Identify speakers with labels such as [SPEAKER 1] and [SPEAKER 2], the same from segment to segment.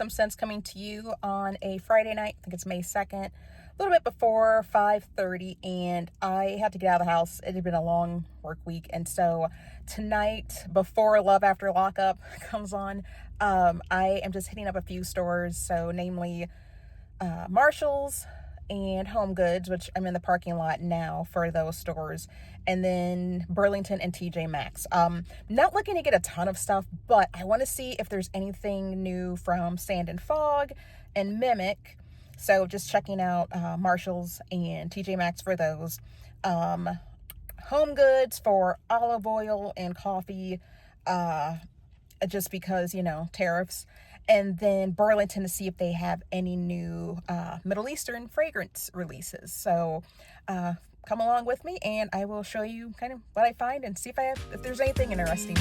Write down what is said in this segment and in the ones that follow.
[SPEAKER 1] some sense coming to you on a Friday night. I think it's May 2nd, a little bit before 5:30, and I had to get out of the house. It had been a long work week, and so tonight, before Love After Lockup comes on, I am just hitting up a few stores, so namely Marshall's and HomeGoods, which I'm in the parking lot now for those stores, and then Burlington and TJ Maxx. Not looking to get a ton of stuff, but I want to see if there's anything new from Sand and Fog and Mimic. So just checking out Marshall's and TJ Maxx for those. HomeGoods for olive oil and coffee, just because, tariffs. And then Burlington to see if they have any new Middle Eastern fragrance releases. So come along with me and I will show you kind of what I find and see if there's anything interesting.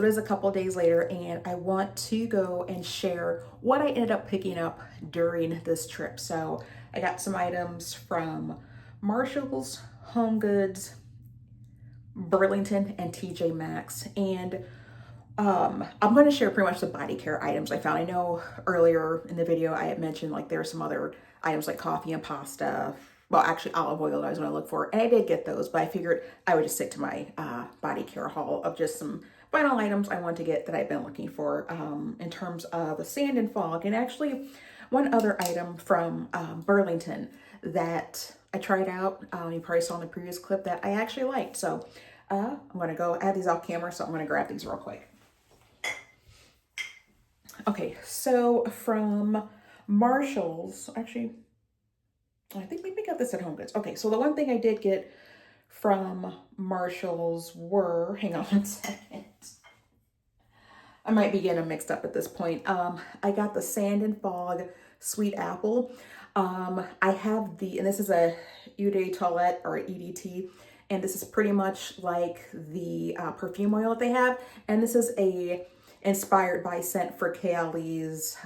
[SPEAKER 1] So it is a couple days later, and I want to go and share what I ended up picking up during this trip. So I got some items from Marshall's, HomeGoods, Burlington, and TJ Maxx. And I'm going to share pretty much the body care items I found. I know earlier in the video I had mentioned like there are some other items like coffee and pasta. Well, actually olive oil that I was going to look for. And I did get those, but I figured I would just stick to my body care haul of just some final items I want to get that I've been looking for in terms of a sand and fog. And actually one other item from Burlington that I tried out. You probably saw in the previous clip that I actually liked. So I'm going to go add these off camera. So I'm going to grab these real quick. Okay, so from Marshall's, actually, I think we got this at HomeGoods. Okay, so the one thing I did get from Marshall's were, hang on one second. I might be getting them mixed up at this point. I got the Sand and Fog Sweet Apple. I have and this is a Eau de Toilette or EDT, and this is pretty much like the perfume oil that they have. And this is inspired by scent for Kaylee's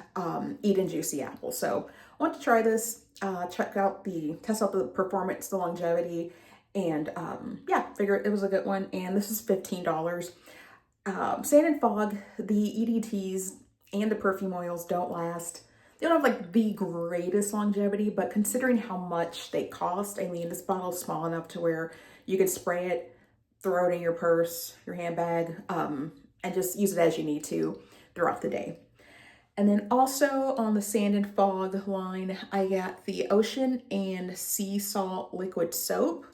[SPEAKER 1] Eat and Juicy Apple. So I want to try this, test out the performance, the longevity, and yeah, figured it was a good one. And this is $15. Sand and Fog, the EDTs and the perfume oils don't last. They don't have like the greatest longevity, but considering how much they cost, I mean, this bottle's small enough to where you can spray it, throw it in your purse, your handbag, and just use it as you need to throughout the day. And then also on the Sand and Fog line, I got the Ocean and Sea Salt Liquid Soap.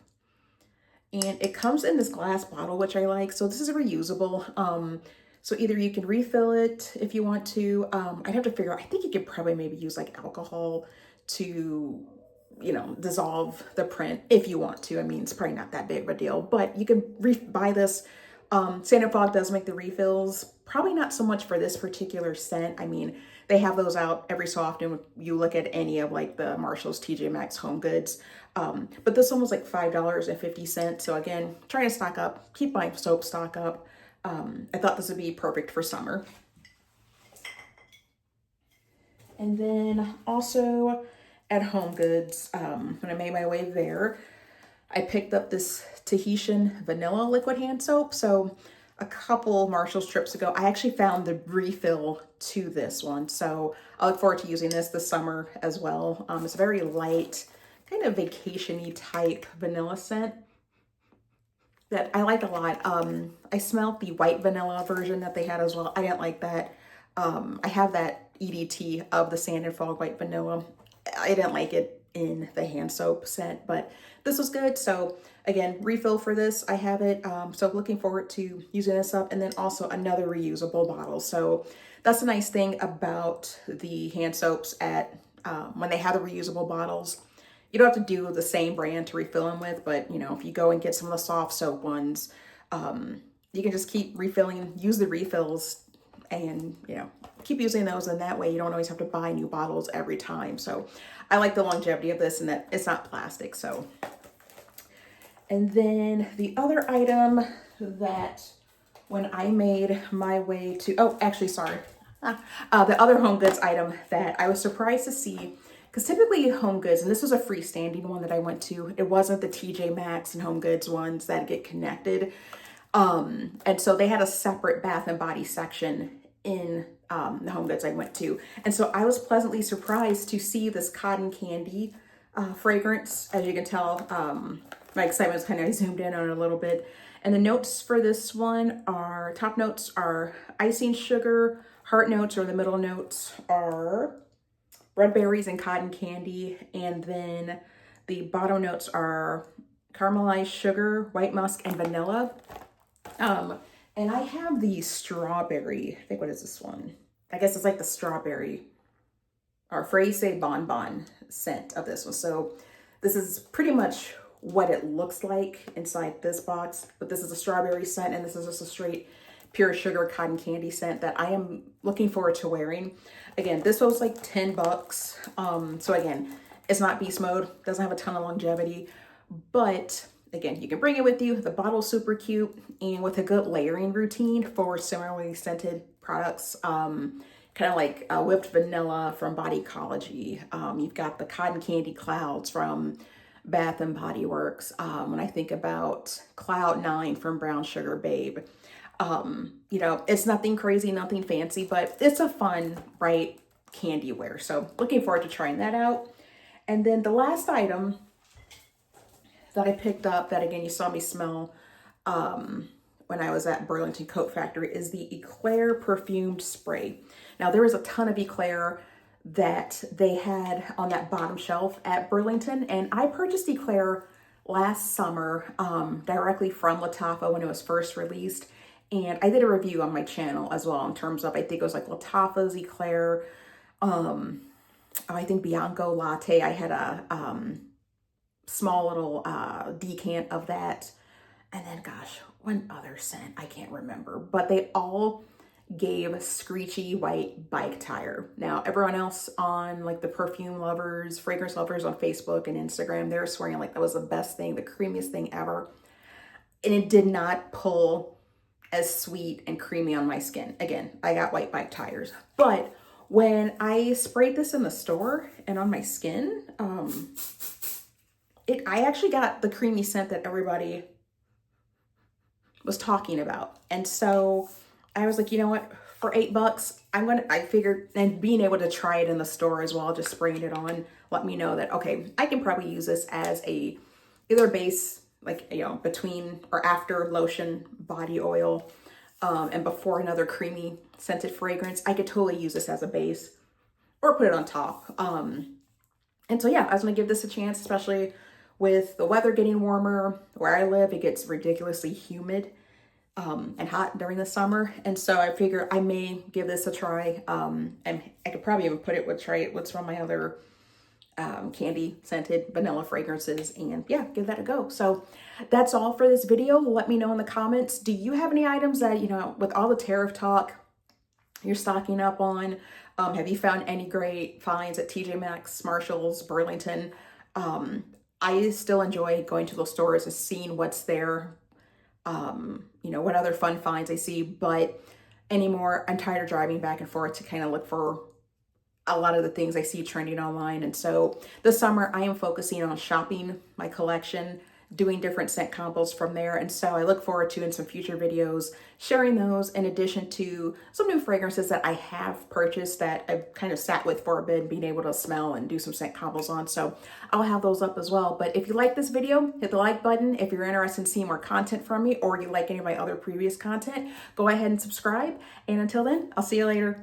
[SPEAKER 1] And it comes in this glass bottle, which I like. So this is reusable. So either you can refill it if you want to. I'd have to figure out, I think you could probably maybe use like alcohol to, dissolve the print if you want to. I mean, it's probably not that big of a deal, but you can buy this. Sand and Fog does make the refills, probably not so much for this particular scent. I mean, they have those out every so often. You look at any of like the Marshall's, TJ Maxx, HomeGoods. But this one was like $5.50. So again, trying to stock up, keep my soap stock up. I thought this would be perfect for summer. And then also at HomeGoods, when I made my way there, I picked up this Tahitian vanilla liquid hand soap. So a couple Marshall's trips ago, I actually found the refill to this one. So I look forward to using this summer as well. It's a very light, kind of vacation-y type vanilla scent that I like a lot. I smelled the white vanilla version that they had as well. I didn't like that. I have that EDT of the Sand and Fog white vanilla. I didn't like it in the hand soap scent, but this was good. So again, refill for this, I have it. So looking forward to using this up. And then also another reusable bottle. So that's the nice thing about the hand soaps at when they have the reusable bottles. You don't have to do the same brand to refill them with, but if you go and get some of the soft soap ones, you can just keep refilling, use the refills, and keep using those, and that way you don't always have to buy new bottles every time. So I like the longevity of this and that it's not plastic. So, and then the other item that when I made my way to, the other HomeGoods item that I was surprised to see, because typically HomeGoods, and this was a freestanding one that I went to, it wasn't the TJ Maxx and HomeGoods ones that get connected. And so they had a separate bath and body section in the HomeGoods I went to. And so I was pleasantly surprised to see this cotton candy fragrance. As you can tell, my excitement was kind of zoomed in on it a little bit. And the notes for this one are, top notes are icing sugar, heart notes or the middle notes are red berries and cotton candy. And then the bottom notes are caramelized sugar, white musk, and vanilla. And I have the strawberry, I think, what is this one? I guess it's like the strawberry or Fraise Bonbon scent of this one. So this is pretty much what it looks like inside this box, but this is a strawberry scent, and this is just a straight pure sugar cotton candy scent that I am looking forward to wearing. Again, this was like 10 bucks. So again, it's not beast mode, doesn't have a ton of longevity, but Again, you can bring it with you. The bottle's super cute, and with a good layering routine for similarly scented products, kind of like whipped vanilla from Body Ecology. You've got the cotton candy clouds from Bath and Body Works. When I think about Cloud 9 from Brown Sugar Babe, you know, it's nothing crazy, nothing fancy, but it's a fun, bright candy wear. So looking forward to trying that out. And then the last item that I picked up, that again, you saw me smell when I was at Burlington Coat Factory, is the Eclair perfumed spray. Now there was a ton of Eclair that they had on that bottom shelf at Burlington, and I purchased Eclair last summer directly from Lattafa when it was first released. And I did a review on my channel as well in terms of, I think it was like Lattafa's Eclair, I think Bianco Latte. I had a small little decant of that. And then, gosh, one other scent, I can't remember. But they all gave screechy white bike tire. Now, everyone else on like the perfume lovers, fragrance lovers on Facebook and Instagram, they're swearing like that was the best thing, the creamiest thing ever. And it did not pull as sweet and creamy on my skin. Again, I got white bike tires. But when I sprayed this in the store and on my skin, I actually got the creamy scent that everybody was talking about. And so I was like, you know what, for $8, I figured, and being able to try it in the store as well, just spraying it on, let me know that, okay, I can probably use this as either base, like, you know, between or after lotion, body oil, and before another creamy scented fragrance. I could totally use this as a base or put it on top. And so yeah, I was gonna give this a chance, especially with the weather getting warmer. Where I live, it gets ridiculously humid and hot during the summer. And so I figure I may give this a try. And I could probably even try it with some of my other candy scented vanilla fragrances, and yeah, give that a go. So that's all for this video. Let me know in the comments, do you have any items that, you know, with all the tariff talk, you're stocking up on? Have you found any great finds at TJ Maxx, Marshalls, Burlington? I still enjoy going to those stores and seeing what's there, you know, what other fun finds I see. But anymore, I'm tired of driving back and forth to kind of look for a lot of the things I see trending online. And so this summer I am focusing on shopping my collection, doing different scent combos from there. And so I look forward to, in some future videos, sharing those, in addition to some new fragrances that I have purchased that I've kind of sat with for a bit, being able to smell and do some scent combos on. So I'll have those up as well. But if you like this video, hit the like button. If you're interested in seeing more content from me, or you like any of my other previous content, go ahead and subscribe. And until then, I'll see you later.